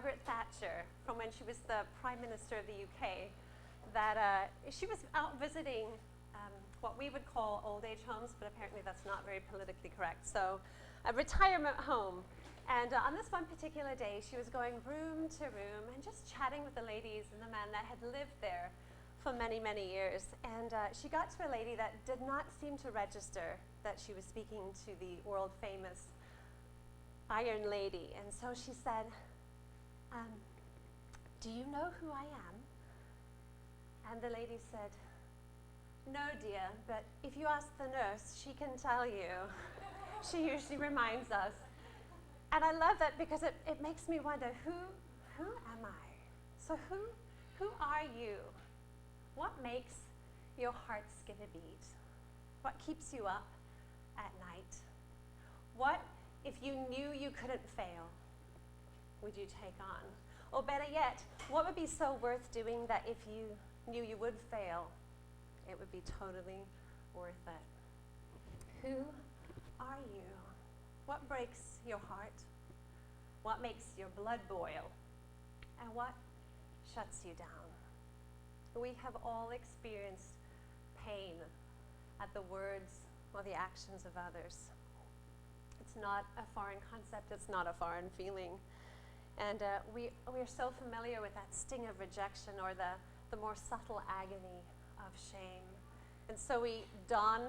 Margaret Thatcher from when she was the Prime Minister of the UK, that she was out visiting what we would call old age homes, but apparently that's not very politically correct. So a retirement home. And on this one particular day, she was going room to room and just chatting with the ladies and the men that had lived there for many, many years. And she got to a lady that did not seem to register that she was speaking to the world famous Iron Lady. And so she said, do you know who I am? And the lady said, no, dear, but if you ask the nurse, she can tell you. She usually reminds us. And I love that because it makes me wonder, who am I? So who are you? What makes your heart skip a beat? What keeps you up at night? What, if you knew you couldn't fail, would you take on? Or better yet, what would be so worth doing that if you knew you would fail, it would be totally worth it? Who are you? What breaks your heart? What makes your blood boil? And what shuts you down? We have all experienced pain at the words or the actions of others. It's not a foreign concept, it's not a foreign feeling. And we are so familiar with that sting of rejection or the more subtle agony of shame. And so we don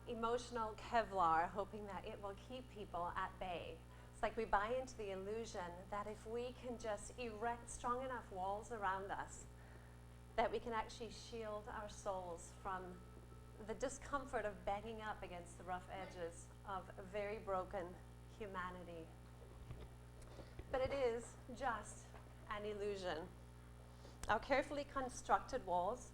emotional Kevlar, hoping that it will keep people at bay. It's like we buy into the illusion that if we can just erect strong enough walls around us, that we can actually shield our souls from the discomfort of banging up against the rough edges of a very broken humanity. But it is just an illusion. Our carefully constructed walls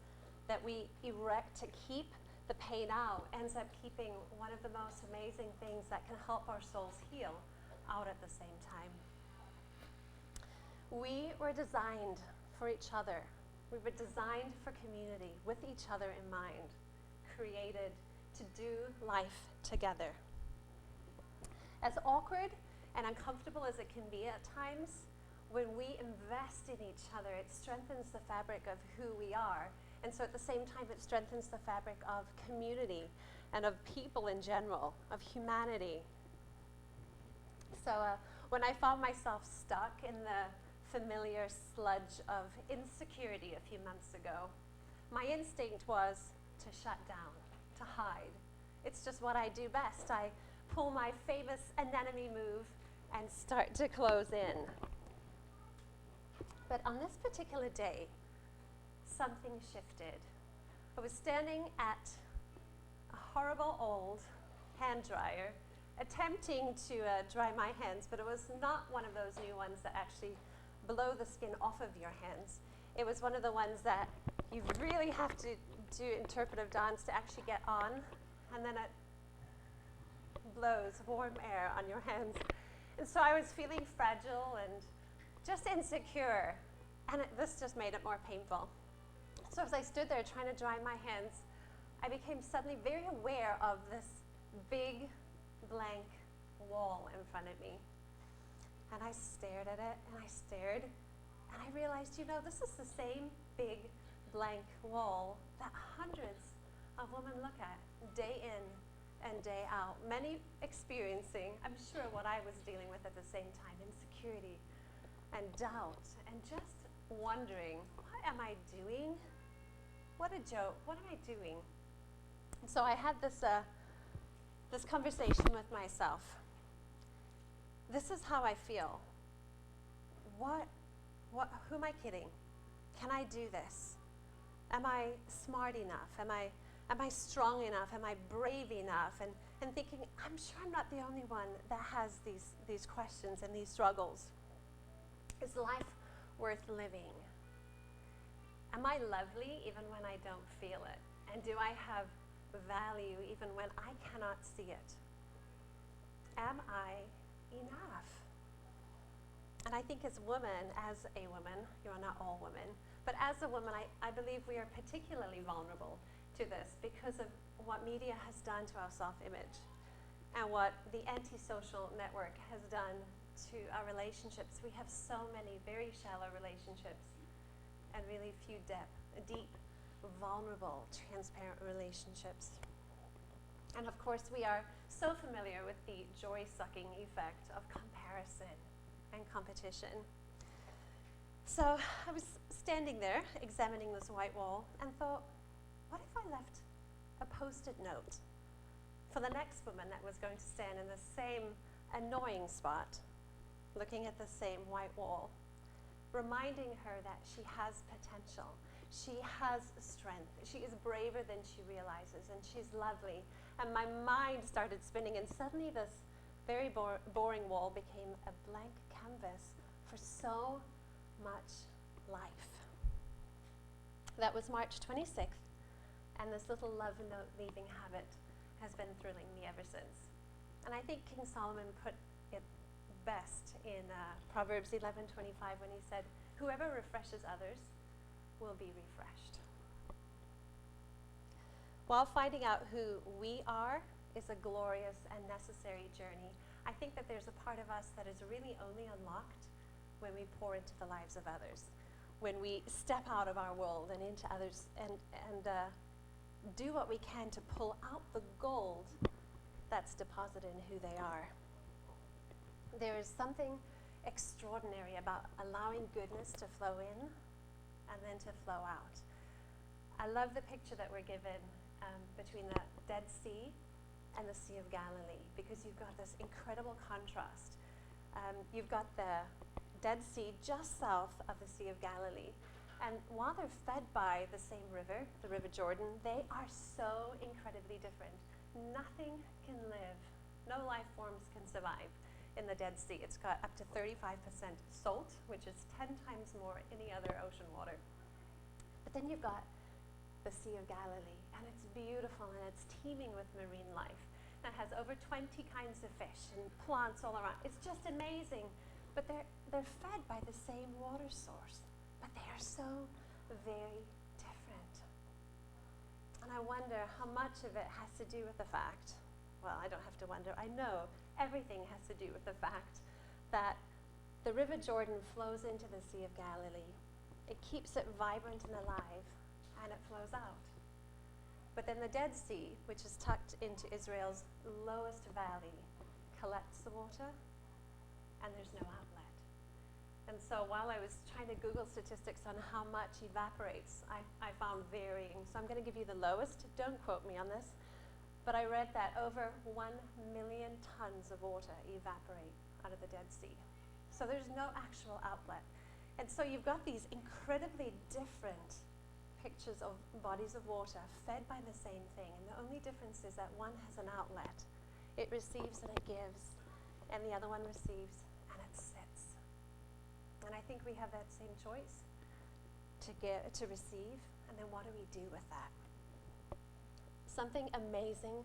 that we erect to keep the pain out ends up keeping one of the most amazing things that can help our souls heal out at the same time. We were designed for each other. We were designed for community with each other in mind, created to do life together. As awkward and uncomfortable as it can be at times, when we invest in each other, it strengthens the fabric of who we are. And so at the same time, it strengthens the fabric of community and of people in general, of humanity. So when I found myself stuck in the familiar sludge of insecurity a few months ago, my instinct was to shut down, to hide. It's just what I do best. I pull my famous anemone move and start to close in. But on this particular day, something shifted. I was standing at a horrible old hand dryer, attempting to dry my hands, but it was not one of those new ones that actually blow the skin off of your hands. It was one of the ones that you really have to do interpretive dance to actually get on, and then it blows warm air on your hands. And so I was feeling fragile and just insecure, and this just made it more painful. So as I stood there trying to dry my hands, I became suddenly very aware of this big blank wall in front of me. And I stared at it, and I stared, and I realized, this is the same big blank wall that hundreds of women look at day in and day out, many experiencing, I'm sure, what I was dealing with at the same time, insecurity and doubt, and just wondering, what am I doing? What a joke, what am I doing? And so I had this conversation with myself. This is how I feel. Who am I kidding? Can I do this? Am I smart enough? Am I strong enough? Am I brave enough? And thinking, I'm sure I'm not the only one that has these questions and these struggles. Is life worth living? Am I lovely even when I don't feel it? And do I have value even when I cannot see it? Am I enough? And I think as a woman, you are not all women, but as a woman, I believe we are particularly vulnerable to this because of what media has done to our self-image and what the antisocial network has done to our relationships, we have so many very shallow relationships and really few deep, vulnerable, transparent relationships. And of course, we are so familiar with the joy-sucking effect of comparison and competition. So I was standing there examining this white wall and thought, what if I left a post-it note for the next woman that was going to stand in the same annoying spot, looking at the same white wall, reminding her that she has potential, she has strength, she is braver than she realizes, and she's lovely. And my mind started spinning, and suddenly this very boring wall became a blank canvas for so much life. That was March 26th, and this little love note leaving habit has been thrilling me ever since. And I think King Solomon put it best in Proverbs 11:25 when he said, "Whoever refreshes others will be refreshed." While finding out who we are is a glorious and necessary journey, I think that there's a part of us that is really only unlocked when we pour into the lives of others, when we step out of our world and into others and do what we can to pull out the gold that's deposited in who they are. There is something extraordinary about allowing goodness to flow in and then to flow out. I love the picture that we're given between the Dead Sea and the Sea of Galilee, because you've got this incredible contrast. You've got the Dead Sea just south of the Sea of Galilee, and while they're fed by the same river, the River Jordan, they are so incredibly different. Nothing can live, no life forms can survive in the Dead Sea. It's got up to 35% salt, which is 10 times more any other ocean water. But then you've got the Sea of Galilee, and it's beautiful, and it's teeming with marine life. And it has over 20 kinds of fish and plants all around. It's just amazing. But they're fed by the same water source, but they are so very different. And I wonder how much of it has to do with the fact, well, I don't have to wonder, I know everything has to do with the fact that the River Jordan flows into the Sea of Galilee. It keeps it vibrant and alive, and it flows out. But then the Dead Sea, which is tucked into Israel's lowest valley, collects the water, and there's no outlet. And so while I was trying to Google statistics on how much evaporates, I found varying. So I'm going to give you the lowest. Don't quote me on this. But I read that over 1 million tons of water evaporate out of the Dead Sea. So there's no actual outlet. And so you've got these incredibly different pictures of bodies of water fed by the same thing. And the only difference is that one has an outlet. It receives and it gives. And the other one receives and it sits. And I think we have that same choice to give, to receive, and then what do we do with that? Something amazing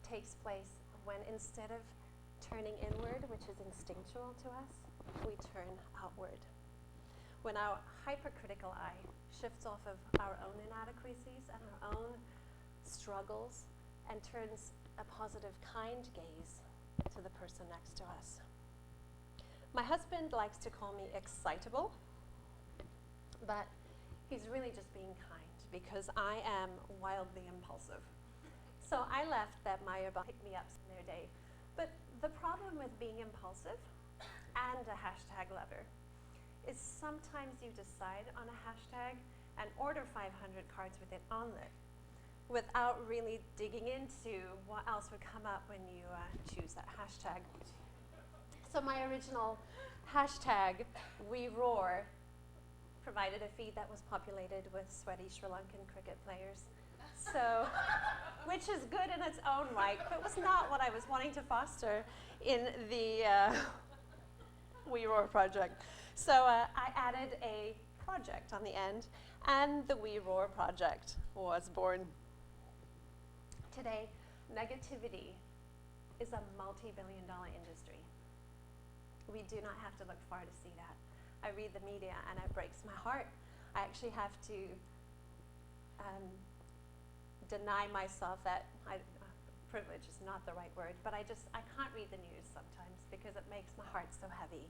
takes place when instead of turning inward, which is instinctual to us, we turn outward. When our hypercritical eye shifts off of our own inadequacies and our own struggles and turns a positive, kind gaze to the person next to us. My husband likes to call me excitable, but he's really just being kind because I am wildly impulsive. So I left that Maya pick-me-ups in their day. But the problem with being impulsive and a hashtag lover is sometimes you decide on a hashtag and order 500 cards with it on it without really digging into what else would come up when you choose that hashtag. So my original hashtag, We Roar, provided a feed that was populated with sweaty Sri Lankan cricket players. So, which is good in its own right, but was not what I was wanting to foster in the We Roar project. So I added a project on the end, and the We Roar project was born. Today, negativity is a multi-billion-dollar industry. We do not have to look far to see that. I read the media and it breaks my heart. I actually have to deny myself that privilege is not the right word, but I can't read the news sometimes because it makes my heart so heavy.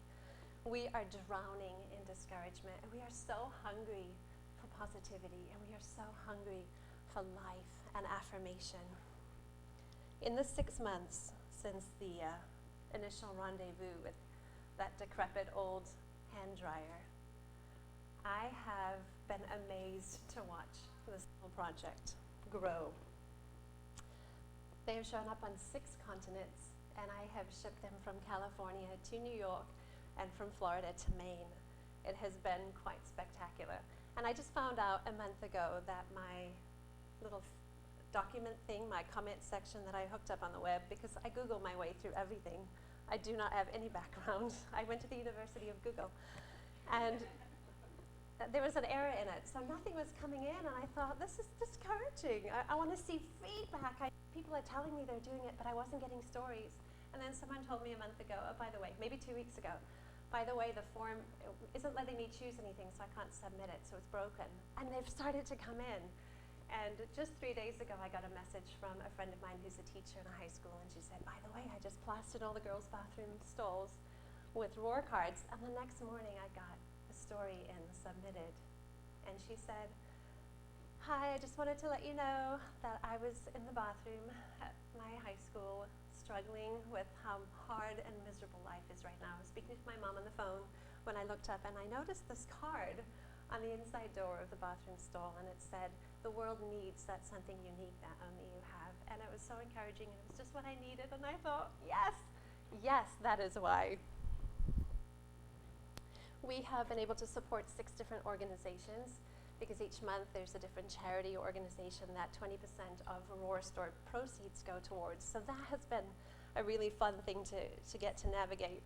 We are drowning in discouragement, and we are so hungry for positivity, and we are so hungry for life and affirmation. In the 6 months since the initial rendezvous with that decrepit old hand dryer, I have been amazed to watch this whole project grow. They have shown up on 6 continents, and I have shipped them from California to New York and from Florida to Maine. It has been quite spectacular. And I just found out a month ago that my little document thing, my comment section that I hooked up on the web, because I Google my way through everything. I do not have any background. I went to the University of Google. And there was an error in it, so nothing was coming in, and I thought, this is discouraging. I want to see feedback. People are telling me they're doing it, but I wasn't getting stories. And then someone told me a month ago, oh, by the way, maybe 2 weeks ago, by the way, the form isn't letting me choose anything, so I can't submit it, so it's broken. And they've started to come in. And just 3 days ago, I got a message from a friend of mine who's a teacher in a high school, and she said, by the way, I just plastered all the girls' bathroom stalls with roar cards. And the next morning, I got a story in submitted. And she said, hi, I just wanted to let you know that I was in the bathroom at my high school struggling with how hard and miserable life is right now. I was speaking to my mom on the phone when I looked up, and I noticed this card on the inside door of the bathroom stall, and it said, the world needs that something unique that only you have. And it was so encouraging, and it was just what I needed, and I thought, yes, yes, that is why. We have been able to support 6 different organizations, because each month there's a different charity organization that 20% of Roar Store proceeds go towards. So that has been a really fun thing to get to navigate.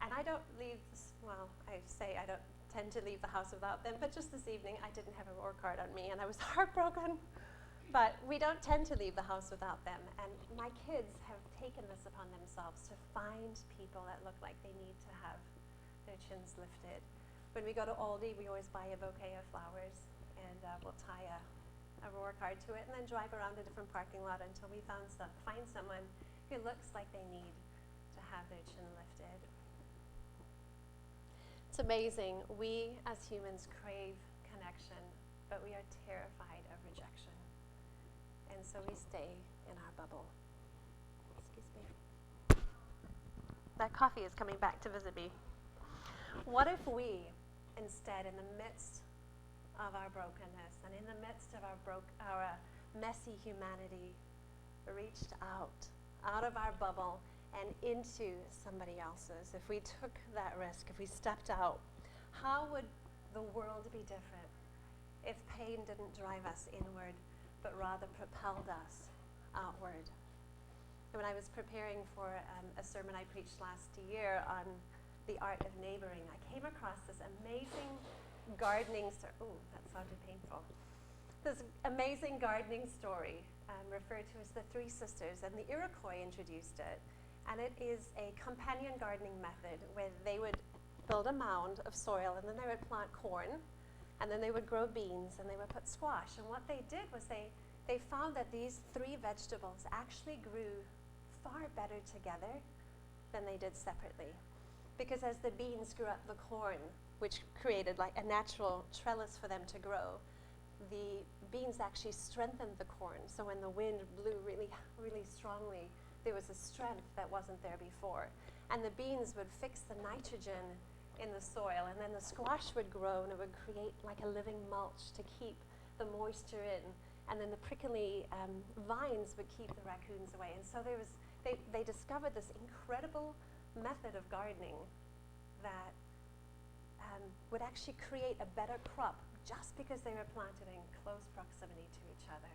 And I don't leave, well, I say I don't tend to leave the house without them, but just this evening I didn't have a Roar card on me, and I was heartbroken. But we don't tend to leave the house without them, and my kids have taken this upon themselves to find people that look like they need to have their chins lifted. When we go to Aldi, we always buy a bouquet of flowers, and we'll tie a Roar card to it, and then drive around a different parking lot until we find someone who looks like they need to have their chin lifted. It's amazing. We as humans crave connection, but we are terrified of rejection. And so we stay in our bubble. Excuse me. That coffee is coming back to visit me. What if we, instead, in the midst of our brokenness and in the midst of our messy humanity, reached out of our bubble and into somebody else's? If we took that risk, if we stepped out, how would the world be different if pain didn't drive us inward, but rather propelled us outward? And when I was preparing for a sermon I preached last year on the art of neighboring, I came across this amazing gardening story. Oh, that sounded painful. This amazing gardening story referred to as the Three Sisters, and the Iroquois introduced it. And it is a companion gardening method where they would build a mound of soil, and then they would plant corn, and then they would grow beans, and they would put squash. And what they did was they found that these 3 vegetables actually grew far better together than they did separately. Because as the beans grew up the corn, which created like a natural trellis for them to grow, the beans actually strengthened the corn. So when the wind blew really, really strongly, there was a strength that wasn't there before. And the beans would fix the nitrogen in the soil, and then the squash would grow, and it would create like a living mulch to keep the moisture in. And then the prickly vines would keep the raccoons away. And so they discovered this incredible method of gardening that would actually create a better crop just because they were planted in close proximity to each other.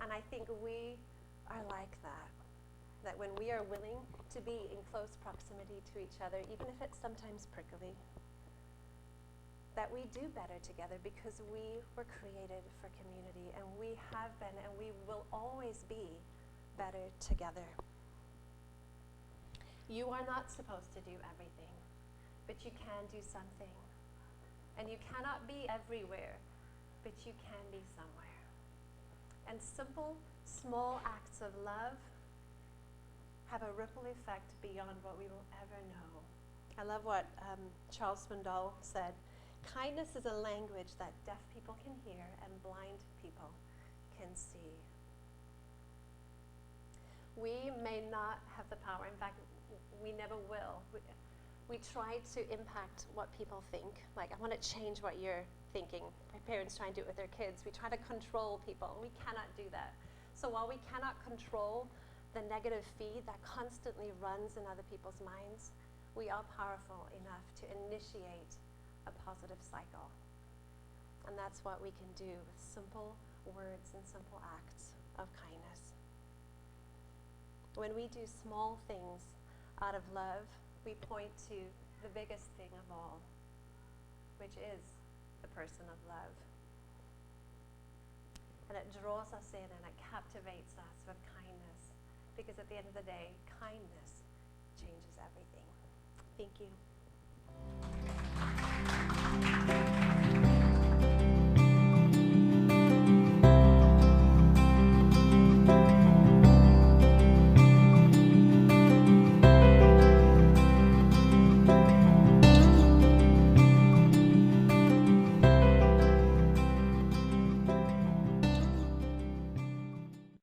And I think we are like that. That when we are willing to be in close proximity to each other, even if it's sometimes prickly, that we do better together because we were created for community, and we have been and we will always be better together. You are not supposed to do everything, but you can do something. And you cannot be everywhere, but you can be somewhere. And simple, small acts of love have a ripple effect beyond what we will ever know. I love what Charles Swindoll said. Kindness is a language that deaf people can hear and blind people can see. We may not have the power, in fact, we never will. We try to impact what people think. Like, I want to change what you're thinking. Parents try and do it with their kids. We try to control people. We cannot do that. So while we cannot control the negative feed that constantly runs in other people's minds, we are powerful enough to initiate a positive cycle. And that's what we can do with simple words and simple acts of kindness. When we do small things out of love, we point to the biggest thing of all, which is the person of love. And it draws us in and it captivates us with kindness, because at the end of the day, kindness changes everything. Thank you.